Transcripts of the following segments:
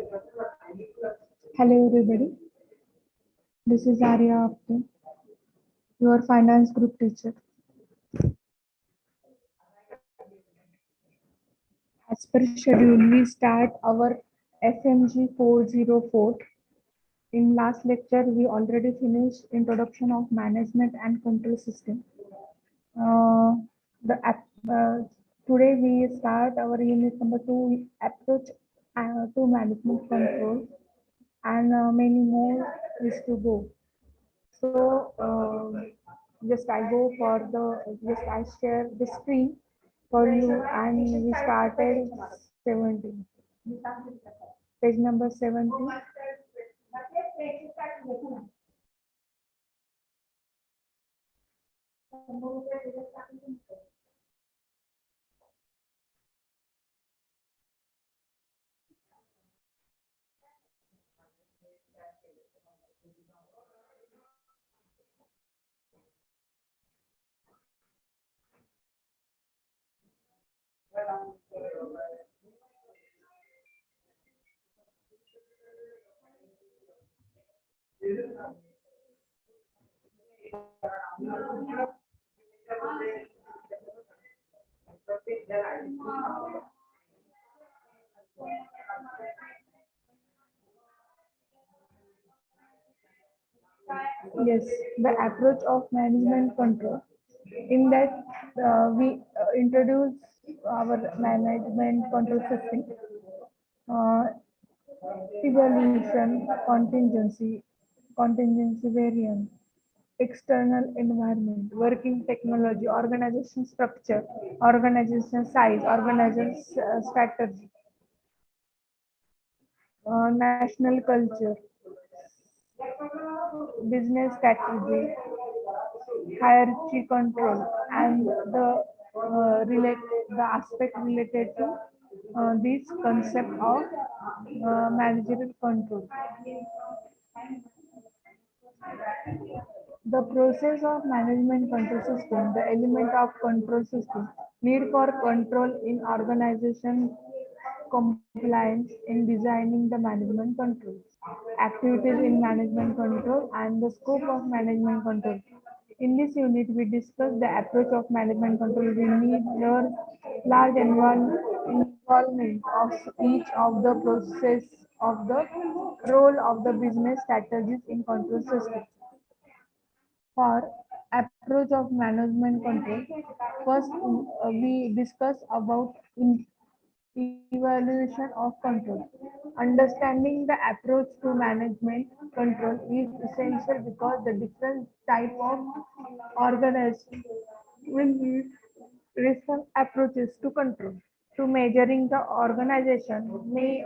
Hello everybody, this is Arya Apte, your finance group teacher. As per schedule, we start our FMG 404. In last lecture, we already finished introduction of management and control system. The today we start our unit number 2, approach to management control, and many more is to go. So just I go for just I share the screen for you, and we started 17. Page number 17. Yes, the approach of management control. In that, we introduce our management control system, uh, evaluation, contingency variance, external environment, working technology, organization structure, organization size, organization strategy, national culture, business strategy, hierarchy control, and the aspect related to this concept of managerial control. The process of management control system, the element of control system, need for control in organization, compliance in designing the management controls, activities in management control, and the scope of management control. In this unit, we discuss the approach of management control. We need large involvement of each of the process of the role of the business strategies in control system. For approach of management control, first we discuss about evaluation of control. Understanding the approach to management control is essential because the different type of organization will need different approaches to control. To measuring the organization may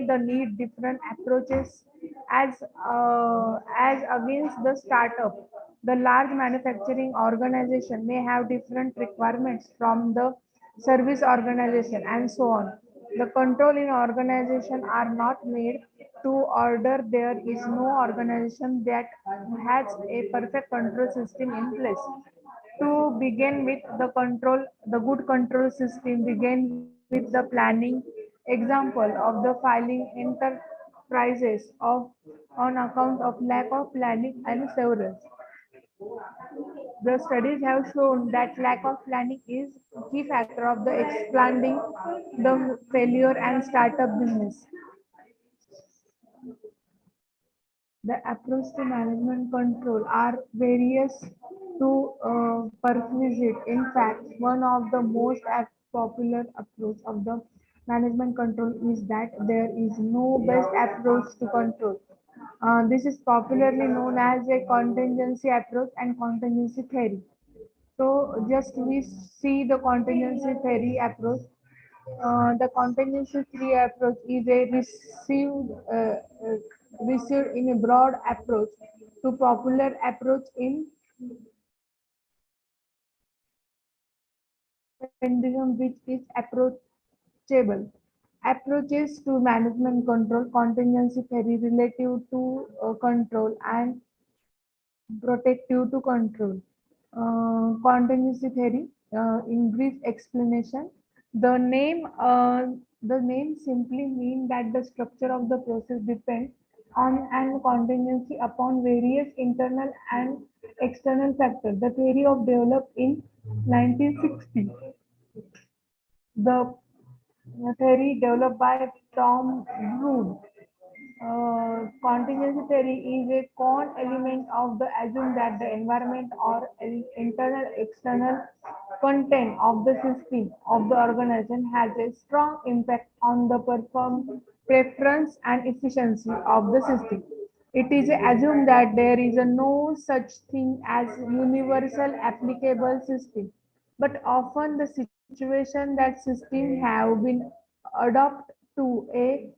the need different approaches as against the startup. The large manufacturing organization may have different requirements from the service organization and so on. The control in organization are not made to order. There is no organization that has a perfect control system in place. To begin with, the good control system begin with the planning. Example of the filing enterprises of on account of lack of planning and severance. The studies have shown that lack of planning is a key factor of the expanding the failure and startup business. The approach to management control are various to pursue it. In fact, one of the most popular approach of the management control is that there is no best approach to control. This is popularly known as a contingency approach and contingency theory. So just we see the contingency theory approach. The contingency theory approach is a received in a broad approach to popular approach in pendulum which is approachable. Approaches to management control, contingency theory relative to control and protective to control. Contingency theory, in brief explanation, the name The name simply means that the structure of the process depends on and contingency upon various internal and external factors. The theory of developed in 1960. The theory developed by Tom Broon. Contingency theory is a core element of the assume that the environment or internal external content of the system of the organization has a strong impact on the preference and efficiency of the system. It is assumed that there is no such thing as universal applicable system, but often the situation that systems have been adopted to a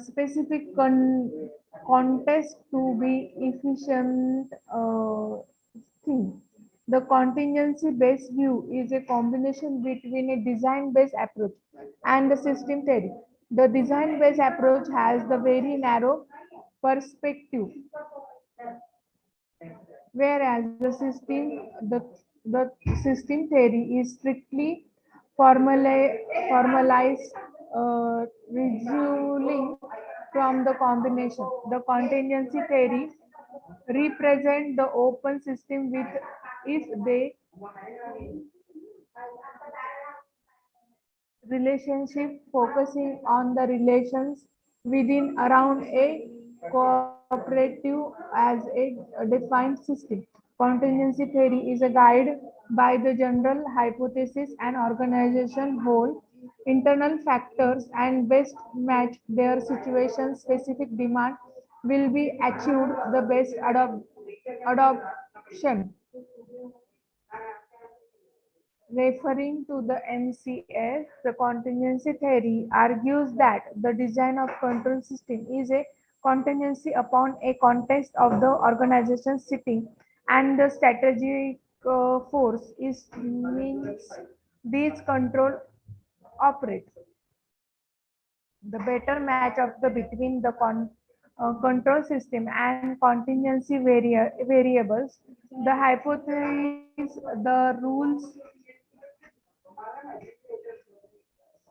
specific context to be efficient thing. The contingency based view is a combination between a design based approach and the system theory. The design based approach has the very narrow perspective, whereas the system theory is strictly formalized resulting from the combination. The contingency theory represent the open system with if they relationship focusing on the relations within around a cooperative as a defined system. Contingency theory is a guide by the general hypothesis and organization whole internal factors and best match their situation specific demand will be achieved the best adoption. Referring to the MCS, the contingency theory argues that the design of control system is a contingency upon a context of the organization sitting and the strategic force is means these control operate. The better match of the between the control system and contingency variables, the hypothesis, the rules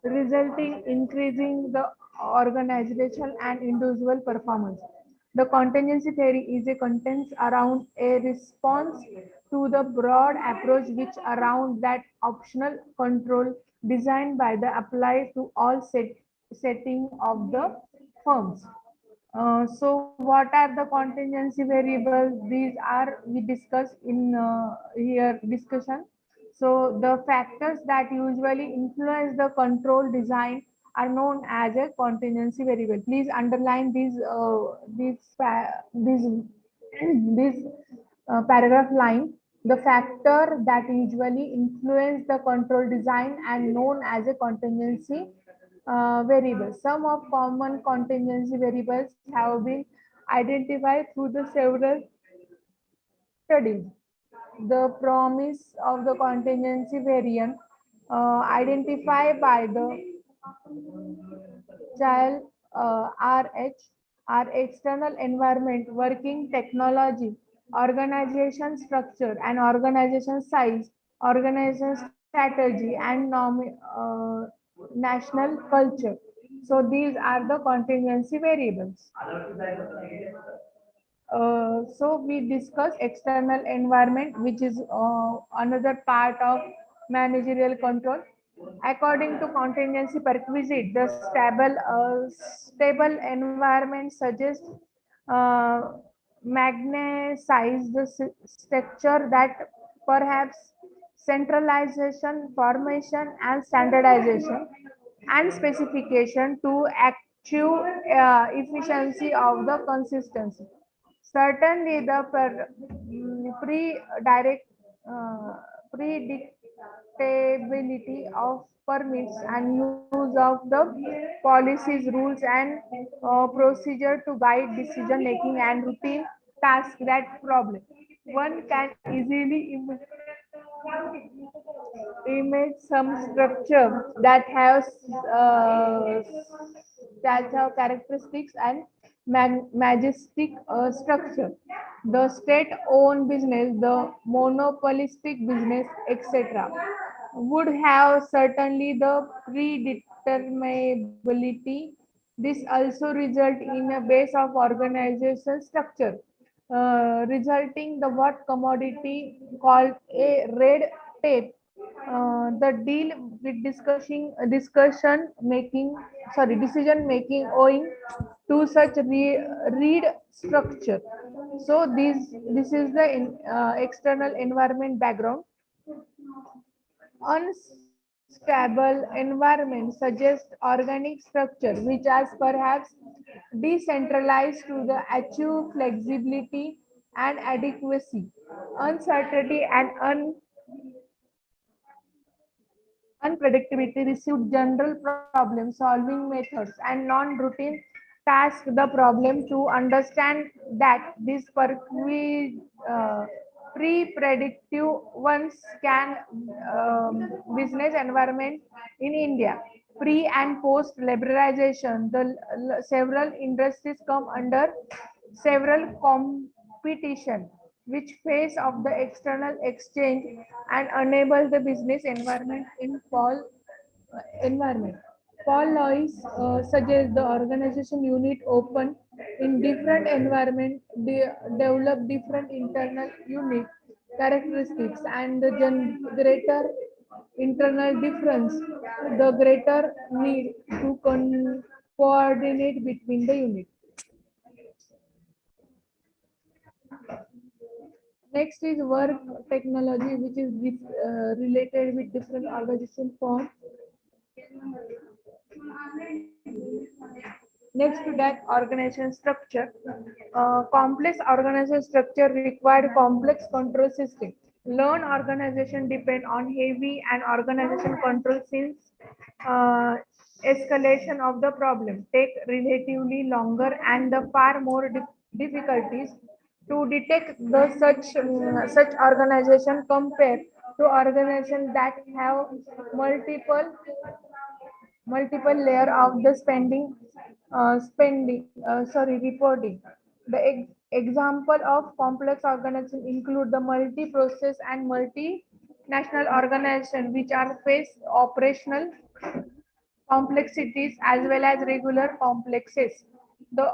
resulting increasing the organizational and individual performance. The contingency theory is a contents around a response to the broad approach which around that optional control designed by the apply to all setting of the firms. So what are the contingency variables? These are we discussed in here discussion. So the factors that usually influence the control design are known as a contingency variable. Please underline this paragraph line. The factor that usually influence the control design and known as a contingency variables. Some of common contingency variables have been identified through the several studies. The promise of the contingency variant identified by the child RH are external environment, working technology, organization structure and organization size, organization strategy and national culture. So these are the contingency variables. So we discuss external environment, which is another part of managerial control. According to contingency prerequisite, the stable environment suggests uh, magnetize the structure that perhaps centralization, formation, and standardization and specification to achieve efficiency of the consistency. Certainly, the pre-direct predictability of permits and use of the policies, rules, and procedure to guide decision making and routine tasks that problem. One can easily image some structure uh, that have characteristics and majestic structure. The state-owned business, the monopolistic business, etc., would have certainly the determinability. This also result in a base of organization structure, resulting the what commodity called a red tape. The deal with discussion making, sorry, decision making owing to such read structure. So this is the external environment background. Unstable environment suggests organic structure which is perhaps decentralized to the achieve flexibility and adequacy. Uncertainty and unpredictability received general problem solving methods and non-routine task the problem to understand that this pre-predictive ones can business environment in India. Pre and post liberalization, the several industries come under several competition which face of the external exchange and enable the business environment in fall environment. Paul Lois suggests the organization unit open in different environment, develop different internal unit characteristics and the greater internal difference, the greater need to coordinate between the unit. Next is work technology, which is related with different organization form. Next to that, organization structure. Complex organization structure required complex control system. Learn organization depend on heavy and organization control since uh, escalation of the problem take relatively longer and the far more difficulties to detect the such organization compared to organizations that have multiple layer of the reporting. The example of complex organization include the multi-process and multinational organization which are face operational complexities as well as regular complexes. The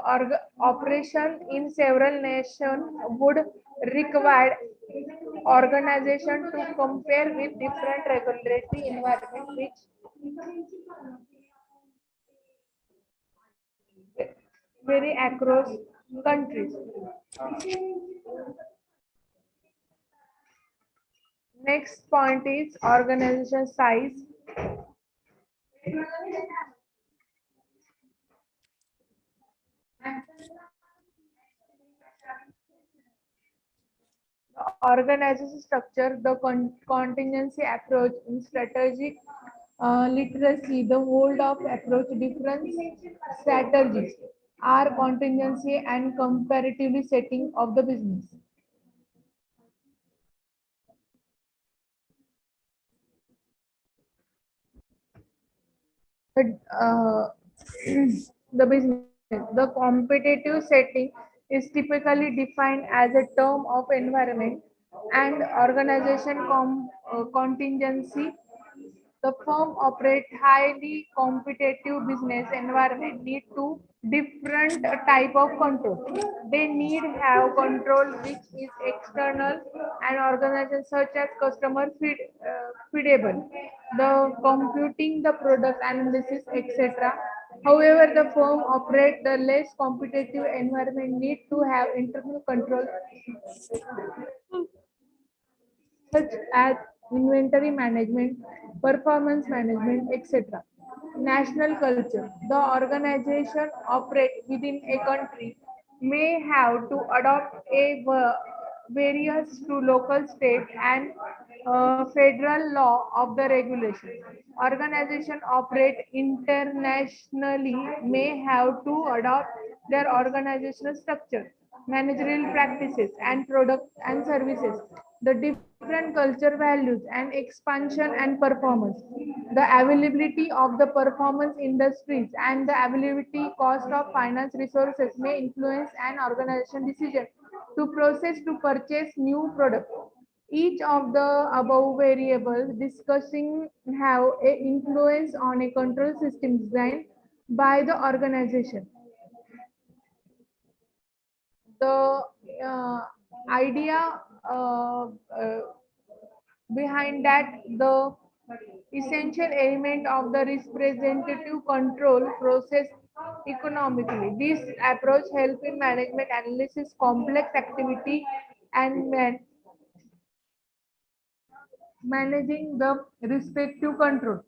operation in several nations would require organization to compare with different regulatory environment which vary across countries. Next point is organization size. The organization structure, the contingency approach in strategic literacy, the hold of approach different strategies are contingency and comparatively setting of the business. The, the business, the competitive setting is typically defined as a term of environment and organization contingency. The firm operate highly competitive business environment need to different type of control. They need have control which is external and organization such as customer feedable, the computing, the product analysis, etc. However, the firm operate the less competitive environment need to have internal control such as inventory management, performance management, etc. National culture. The organization operate within a country may have to adopt a various to local, state, and federal law of the regulation. Organization operate internationally may have to adopt their organizational structure, managerial practices, and product and services. The different culture values and expansion and performance. The availability of the performance industries and the availability cost of finance resources may influence an organization decision to process to purchase new product. Each of the above variables discussing have a influence on a control system design by the organization. The idea behind that, the essential element of the representative control process economically. This approach helps in management analysis complex activity and managing the respective control.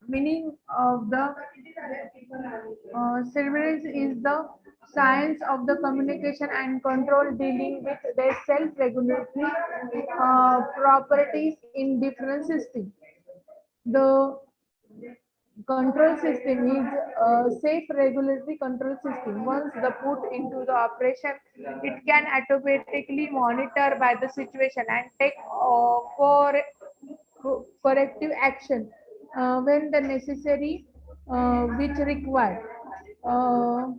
Meaning of the surveillance is the science of the communication and control dealing with their self-regulatory properties in different systems. The control system is a safe regulatory control system. Once the put into the operation, it can automatically monitor by the situation and take corrective action when the necessary which required. Uh,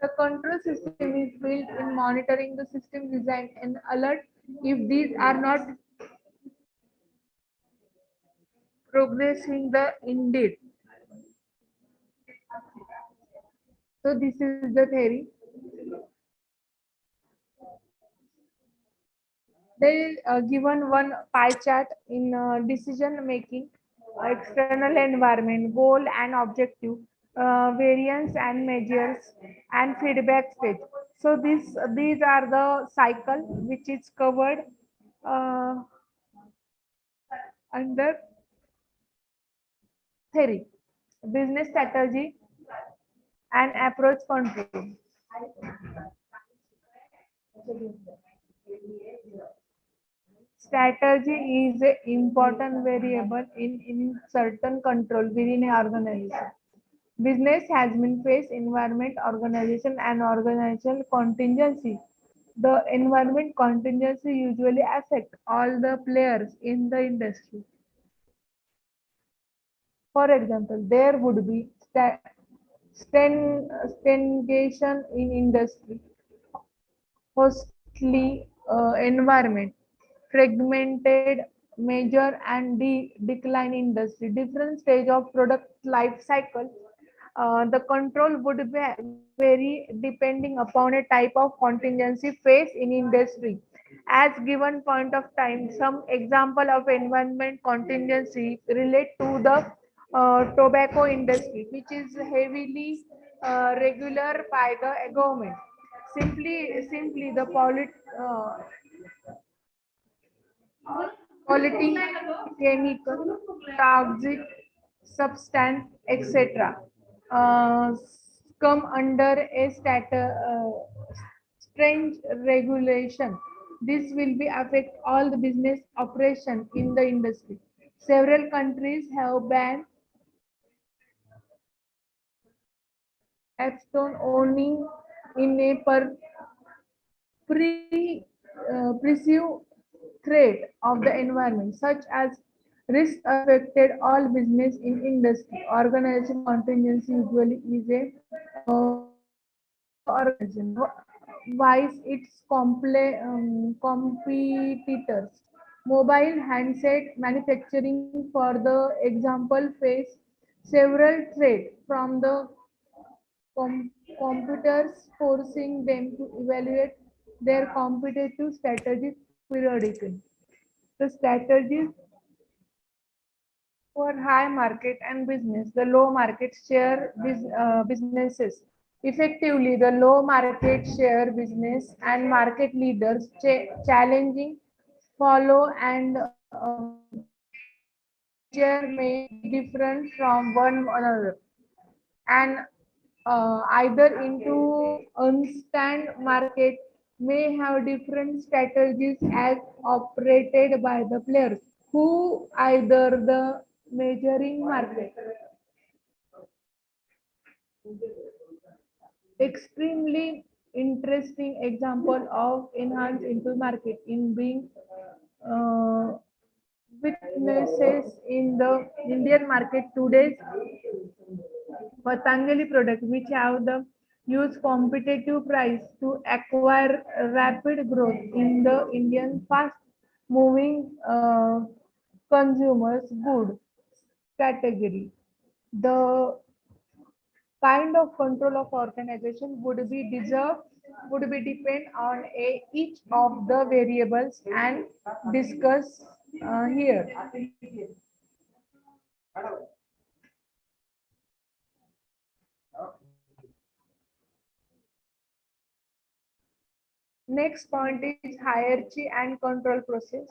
the control system is built in monitoring the system design and alert if these are not progressing the indeed. So this is the theory. They given one pie chart in decision making, external environment, goal and objective, variance and measures, and feedback stage. So these are the cycle which is covered uh, under theory, business strategy and approach control. Strategy is an important variable in certain control within an organization. Business has been faced environment, organization, and organizational contingency. The environment contingency usually affect all the players in the industry. For example, there would be stagnation in industry, hostly environment, fragmented major and decline industry, different stage of product life cycle. The control would vary depending upon a type of contingency faced in industry. As given point of time, some example of environment contingency relate to the tobacco industry, which is heavily regular by the government. Simply the quality, chemical, toxic substance, etc. Uh, come under a strange regulation. This will be affect all the business operation in the industry. Several countries have banned Epstone owning in a perceived threat of the environment, such as risk affected all business in industry. Organization contingency usually is a organization. Wise its competitors. Mobile handset manufacturing, for the example, face several threats from the computers, forcing them to evaluate their competitive strategies periodically. The strategies for high market and business, the low market share businesses. Effectively, the low market share business and market leaders challenging follow and share may be different from one another and either into unstand market may have different strategies as operated by the players who either the measuring market. Extremely interesting example of enhanced into market in being uh, witnesses in the Indian market today's Patanjali product, which have the use competitive price to acquire rapid growth in the Indian fast moving consumers good category. The kind of control of organization would be depend on each of the variables and discuss here. Next point is hierarchy and control process.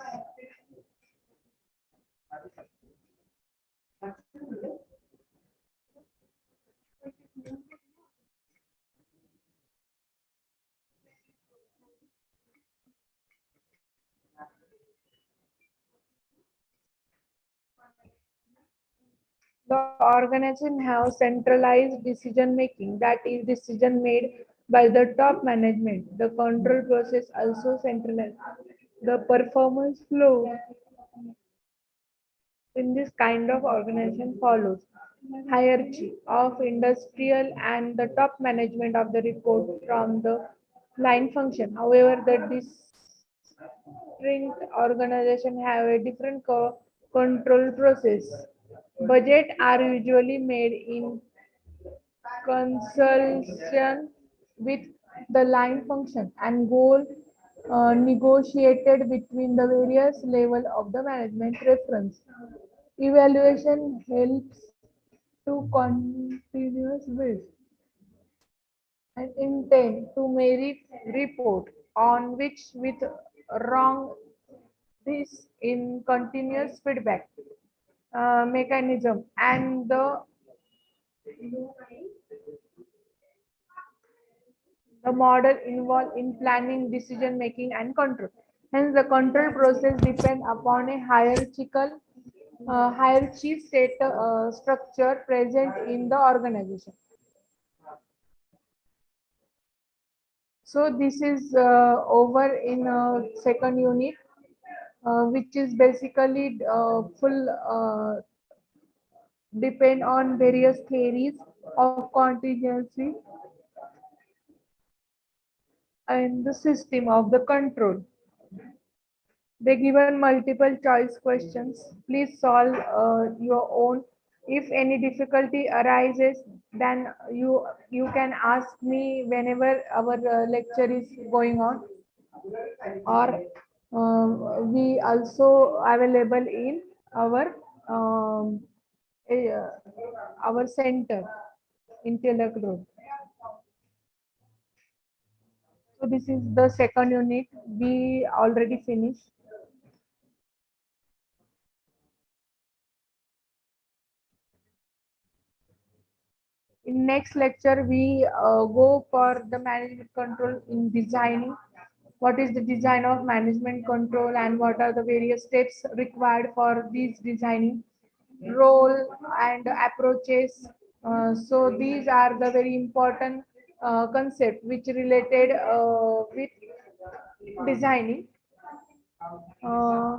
The organization have centralized decision making, that is decision made by the top management. The control process also centralized. The performance flow in this kind of organization follows hierarchy of industrial and the top management of the report from the line function. However, the distinct organization have a different control process. Budget are usually made in consultation with the line function and goal negotiated between the various level of the management reference. Evaluation helps to continuous build and intend to merit report on which with wrong this in continuous feedback mechanism and the model involved in planning, decision making, and control. Hence, the control process depend upon a hierarchy structure present in the organization. So this is over in second unit, which is basically full depend on various theories of contingency and the system of the control. They given multiple choice questions. Please solve your own. If any difficulty arises, then you can ask me whenever our lecture is going on, or we also available in um, uh, our center in Tilak Road. So this is the second unit. We already finished. In next lecture, we go for the management control in designing. What is the design of management control and what are the various steps required for this designing role and approaches. So these are the very important concept which related with designing. Uh,